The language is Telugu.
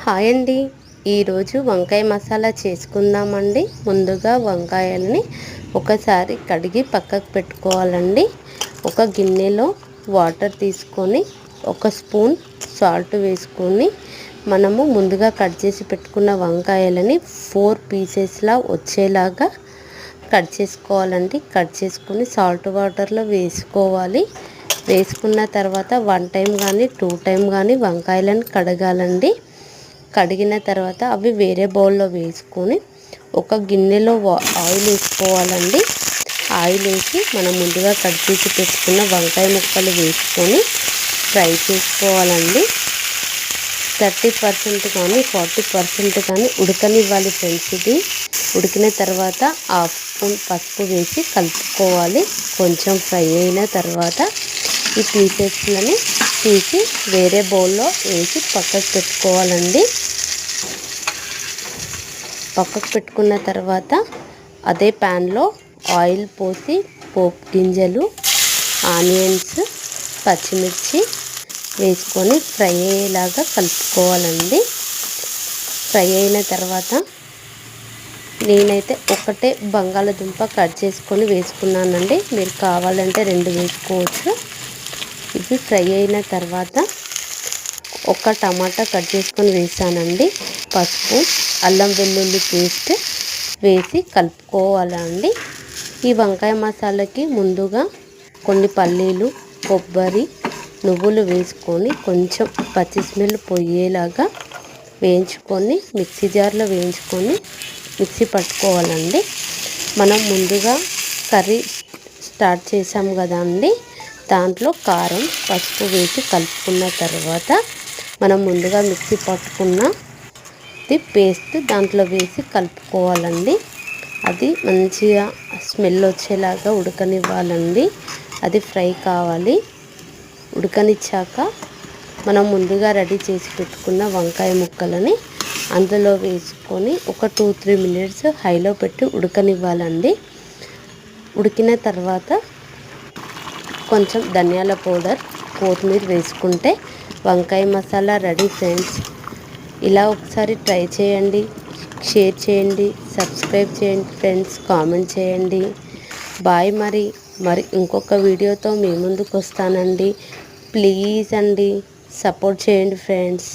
హాయ్ అండి. ఈరోజు వంకాయ మసాలా చేసుకుందామండి. ముందుగా వంకాయల్ని ఒకసారి కడిగి పక్కకు పెట్టుకోవాలండి. ఒక గిన్నెలో వాటర్ తీసుకొని ఒక స్పూన్ సాల్ట్ వేసుకొని మనము ముందుగా కట్ చేసి పెట్టుకున్న వంకాయలని 4 పీసెస్లా వచ్చేలాగా కట్ చేసుకోవాలండి. కట్ చేసుకొని సాల్ట్ వాటర్లో వేసుకోవాలి. వేసుకున్న తర్వాత 1 టైం కానీ 2 టైం కానీ వంకాయలను కడగాలండి. కడిగిన తర్వాత అవి వేరే బౌల్లో వేసుకొని ఒక గిన్నెలో ఆయిల్ వేసుకోవాలండి. ఆయిల్ వేసి మనం ముందుగా కట్ చేసి పెట్టుకున్న వంకాయ ముక్కలు వేసుకొని ఫ్రై చేసుకోవాలండి. 30% కానీ 40% కానీ ఉడకనివ్వాలి ఫ్రెండ్స్. ఇది ఉడికిన తర్వాత హాఫ్ స్పూన్ పసుపు వేసి కలుపుకోవాలి. కొంచెం ఫ్రై అయిన తర్వాత ఈ పీసెస్లని తీసి వేరే బౌల్లో వేసి పక్కకు పెట్టుకోవాలండి. పక్కకు పెట్టుకున్న తర్వాత అదే ప్యాన్లో ఆయిల్ పోసి పోపు గింజలు, ఆనియన్స్, పచ్చిమిర్చి వేసుకొని ఫ్రై అయ్యేలాగా కలుపుకోవాలండి. ఫ్రై అయిన తర్వాత నేనైతే ఒకటే బంగాళదుంప కట్ చేసుకొని వేసుకున్నానండి. మీరు కావాలంటే 2 వేసుకోవచ్చు. ఇవి ఫ్రై అయిన తర్వాత ఒక టమాటా కట్ చేసుకొని వేసానండి. పసుపు, అల్లం వెల్లుల్లి పేస్ట్ వేసి కలుపుకోవాలండి. ఈ వంకాయ మసాలాకి ముందుగా కొన్ని పల్లీలు, కొబ్బరి, నువ్వులు వేసుకొని కొంచెం పచ్చి స్మెల్ పోయేలాగా వేయించుకొని మిక్సీ జార్లో వేయించుకొని మిక్సీ పట్టుకోవాలండి. మనం ముందుగా కర్రీ స్టార్ట్ చేసాం కదా అండి, దాంట్లో కారం, పసుపు వేసి కలుపుకున్న తర్వాత మనం ముందుగా మిక్సీ పట్టుకున్నది పేస్ట్ దాంట్లో వేసి కలుపుకోవాలండి. అది మంచిగా స్మెల్ వచ్చేలాగా ఉడకనివ్వాలండి. అది ఫ్రై కావాలి. ఉడకనిచ్చాక మనం ముందుగా రెడీ చేసి పెట్టుకున్న వంకాయ ముక్కలని అందులో వేసుకొని ఒక 2-3 మినిట్స్ హైలో పెట్టి ఉడకనివ్వాలండి. ఉడికిన తర్వాత కొంచెం ధనియాల పౌడర్, కొత్తిమీర వేసుకుంటే వంకాయ మసాలా రెడీ ఫ్రెండ్స్. ఇలా ఒకసారి ట్రై చేయండి, షేర్ చేయండి, సబ్స్క్రైబ్ చేయండి ఫ్రెండ్స్, కామెంట్ చేయండి. బాయ్. మరి ఇంకొక వీడియోతో మీ ముందుకు వస్తానండి. ప్లీజ్ అండి సపోర్ట్ చేయండి ఫ్రెండ్స్.